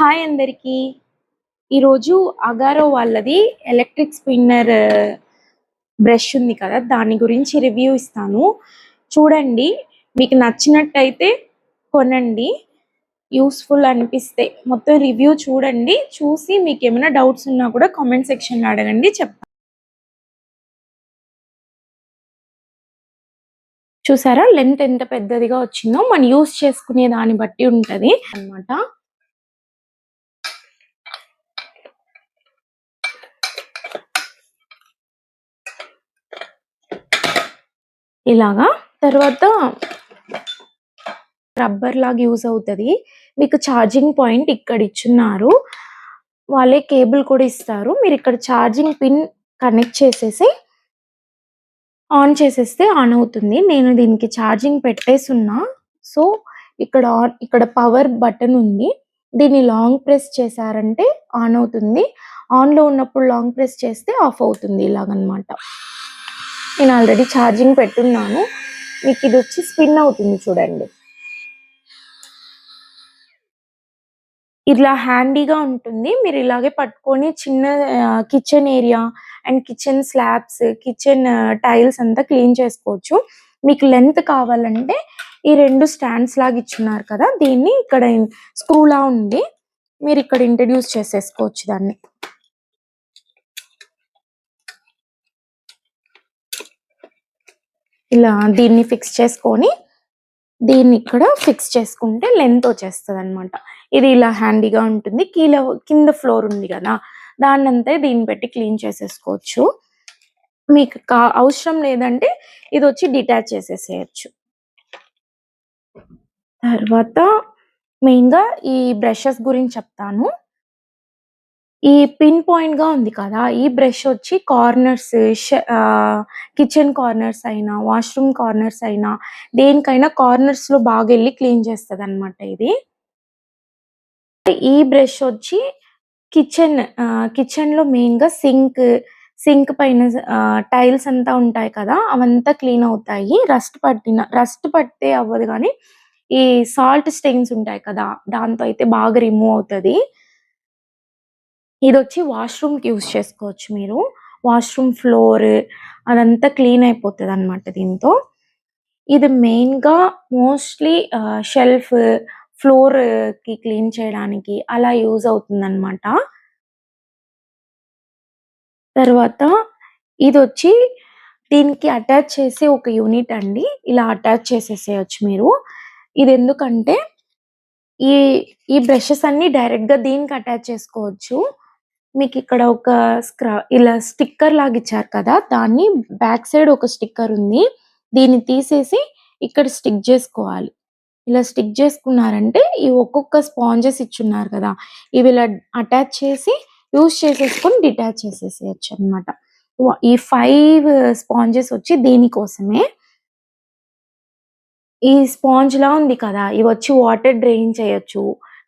Hi అందరికీ. ఈరోజు అగారో వాళ్ళది ఎలక్ట్రిక్ స్పిన్నర్ బ్రష్ ఉంది కదా, దాని గురించి రివ్యూ ఇస్తాను. చూడండి, మీకు నచ్చినట్టయితే కొనండి. యూస్ఫుల్ అనిపిస్తే మొత్తం రివ్యూ చూడండి. చూసి మీకు ఏమైనా డౌట్స్ ఉన్నా కూడా కామెంట్ సెక్షన్లో అడగండి, చెప్తాను. చూసారా లెంత్ ఎంత పెద్దదిగా వచ్చిందో? మనం యూస్ చేసుకునే దాన్ని బట్టి ఉంటుంది అన్నమాట. ఇలాగా తర్వాత రబ్బర్ లాగా యూజ్ అవుతుంది. మీకు ఛార్జింగ్ పాయింట్ ఇక్కడ ఇచ్చున్నారు, వాళ్ళే కేబుల్ కూడా ఇస్తారు. మీరు ఇక్కడ ఛార్జింగ్ పిన్ కనెక్ట్ చేసేసి ఆన్ చేసేస్తే ఆన్ అవుతుంది. నేను దీనికి ఛార్జింగ్ పెట్టేసున్నా. సో ఇక్కడ పవర్ బటన్ ఉంది, దీన్ని లాంగ్ ప్రెస్ చేశారంటే ఆన్ అవుతుంది. ఆన్లో ఉన్నప్పుడు లాంగ్ ప్రెస్ చేస్తే ఆఫ్ అవుతుంది. ఇలాగనమాట. నేను ఆల్రెడీ ఛార్జింగ్ పెట్టున్నాను. మీకు ఇది వచ్చి స్పిన్ అవుతుంది చూడండి. ఇలా హ్యాండీగా ఉంటుంది. మీరు ఇలాగే పట్టుకొని చిన్న kitchen area and kitchen slabs, kitchen tiles అంతా క్లీన్ చేసుకోవచ్చు. మీకు లెంత్ కావాలంటే ఈ 2 స్టాండ్స్ లాగా ఇచ్చున్నారు కదా, దీన్ని ఇక్కడ స్క్రూలా ఉంది, మీరు ఇక్కడ ఇంట్రడ్యూస్ చేసేసుకోవచ్చు దాన్ని. ఇలా దీన్ని ఫిక్స్ చేసుకొని దీన్ని ఇక్కడ ఫిక్స్ చేసుకుంటే లెంత్ వచ్చేస్తుంది అనమాట. ఇది ఇలా హ్యాండీగా ఉంటుంది. కింద ఫ్లోర్ ఉంది కదా, దాన్నంతా దీన్ని పెట్టి క్లీన్ చేసేసుకోవచ్చు. మీకు అవసరం లేదంటే ఇది వచ్చి డిటాచ్ చేసేసేయచ్చు. తర్వాత మెయిన్గా ఈ బ్రషెస్ గురించి చెప్తాను. ఈ పిన్ పాయింట్ గా ఉంది కదా, ఈ బ్రష్ వచ్చి కార్నర్స్, కిచెన్ కార్నర్స్ అయినా వాష్రూమ్ కార్నర్స్ అయినా దేనికైనా కార్నర్స్ లో బాగా వెళ్ళి క్లీన్ చేస్తుంది అనమాట. ఈ బ్రష్ వచ్చి కిచెన్ లో మెయిన్ గా సింక్ పైన టైల్స్ అంతా ఉంటాయి కదా, అవంతా క్లీన్ అవుతాయి. రస్ట్ పడితే అవ్వదు, కానీ ఈ సాల్ట్ స్టెయిన్స్ ఉంటాయి కదా, దాంతో అయితే బాగా రిమూవ్ అవుతుంది. ఇది వచ్చి వాష్రూమ్ కి యూజ్ చేసుకోవచ్చు. మీరు వాష్రూమ్ ఫ్లోర్ అదంతా క్లీన్ అయిపోతుంది అనమాట దీంతో. ఇది మెయిన్ గా మోస్ట్లీ షెల్ఫ్, ఫ్లోర్ కి క్లీన్ చేయడానికి అలా యూజ్ అవుతుంది అనమాట. తర్వాత ఇది వచ్చి దీనికి అటాచ్ చేసే ఒక యూనిట్ అండి. ఇలా అటాచ్ చేసేసేయచ్చు మీరు. ఇది ఎందుకంటే ఈ బ్రషెస్ అన్ని డైరెక్ట్ గా దీనికి అటాచ్ చేసుకోవచ్చు. మీకు ఇక్కడ ఒక ఇలా స్టిక్కర్ లాగా ఇచ్చారు కదా, దాన్ని బ్యాక్ సైడ్ ఒక స్టిక్కర్ ఉంది, దీన్ని తీసేసి ఇక్కడ స్టిక్ చేసుకోవాలి. ఇలా స్టిక్ చేసుకున్నారంటే ఈ ఒక్కొక్క స్పాంజెస్ ఇచ్చున్నారు కదా, ఇవి ఇలా అటాచ్ చేసి యూజ్ చేసేసుకొని డిటాచ్ చేసేసేయచ్చు అనమాట. ఈ 5 స్పాంజెస్ వచ్చి దీనికోసమే. ఈ స్పాంజ్ లా ఉంది కదా, ఇవి వచ్చి వాటర్ డ్రైన్ చేయొచ్చు.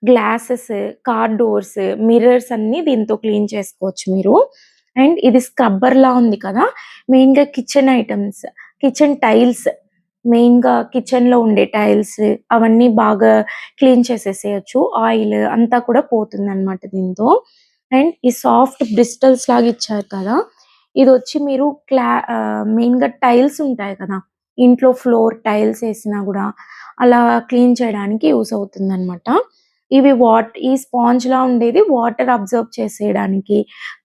గ్లాసెస్, కార్ డోర్స్, మిర్రర్స్ అన్ని దీంతో క్లీన్ చేసుకోవచ్చు మీరు. అండ్ ఇది స్క్రబ్బర్ లా ఉంది కదా, మెయిన్ గా kitchen items, kitchen tiles, main గా కిచెన్ లో ఉండే టైల్స్ అవన్నీ బాగా క్లీన్ చేసేసేయచ్చు. ఆయిల్ అంతా కూడా పోతుంది అనమాట దీంతో. అండ్ ఈ సాఫ్ట్ బ్రిస్టల్స్ లాగా ఇచ్చారు కదా, ఇది వచ్చి మీరు మెయిన్ గా టైల్స్ ఉంటాయి కదా, ఇంట్లో ఫ్లోర్ టైల్స్ వేసినా కూడా అలా క్లీన్ చేయడానికి యూస్ అవుతుంది అనమాట. ఈ స్పాంజ్ లా ఉండేది వాటర్ అబ్జర్వ్ చేసేయడానికి,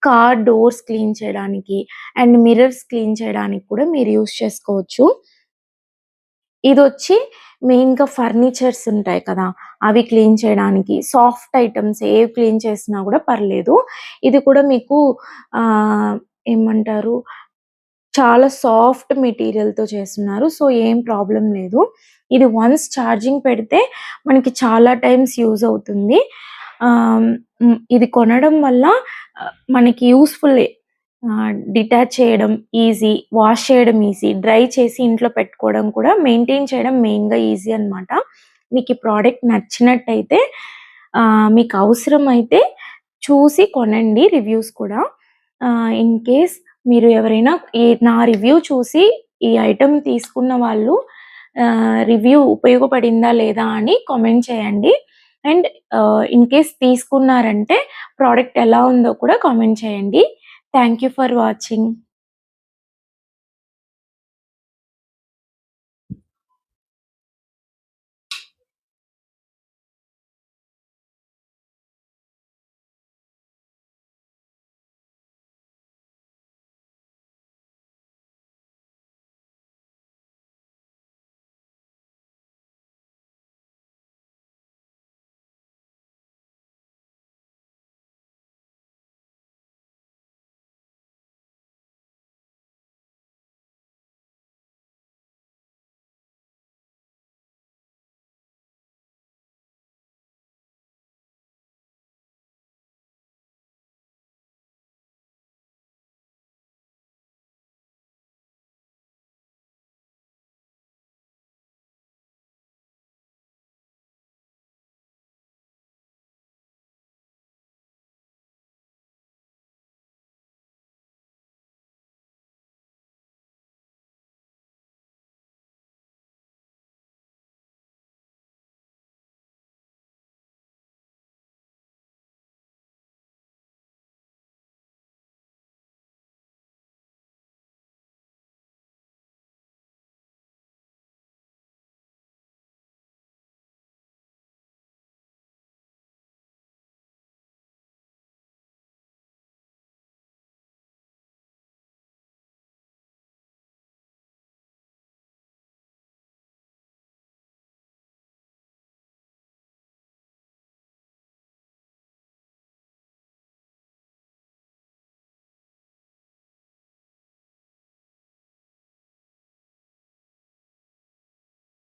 కార్ డోర్స్ క్లీన్ చేయడానికి అండ్ మిర్రర్స్ క్లీన్ చేయడానికి కూడా మీరు యూస్ చేసుకోవచ్చు. ఇది వచ్చి మెయిన్ గా ఫర్నిచర్స్ ఉంటాయి కదా, అవి క్లీన్ చేయడానికి, సాఫ్ట్ ఐటమ్స్ ఏవి క్లీన్ చేసినా కూడా పర్లేదు. ఇది కూడా మీకు ఏమంటారు, చాలా సాఫ్ట్ మెటీరియల్ తో చేస్తున్నారు, సో ఏం ప్రాబ్లం లేదు. ఇది వన్స్ ఛార్జింగ్ పెడితే మనకి చాలా టైమ్స్ యూజ్ అవుతుంది. ఇది కొనడం వల్ల మనకి యూస్ఫుల్. డిటాచ్ చేయడం ఈజీ, వాష్ చేయడం ఈజీ, డ్రై చేసి ఇంట్లో పెట్టుకోవడం కూడా, మెయింటైన్ చేయడం మెయిన్ గా ఈజీ అనమాట. మీకు ఈ ప్రోడక్ట్ నచ్చినట్టయితే మీకు అవసరం అయితే చూసి కొనండి. రివ్యూస్ కూడా ఇన్ కేస్ మీరు ఎవరైనా నా రివ్యూ చూసి ఈ ఐటమ్ తీసుకున్న వాళ్ళు రివ్యూ ఉపయోగపడిందా లేదా అని కామెంట్ చేయండి. అండ్ ఇన్ కేస్ తీసుకున్నారంటే ప్రోడక్ట్ ఎలా ఉందో కూడా కామెంట్ చేయండి. Thank you for watching.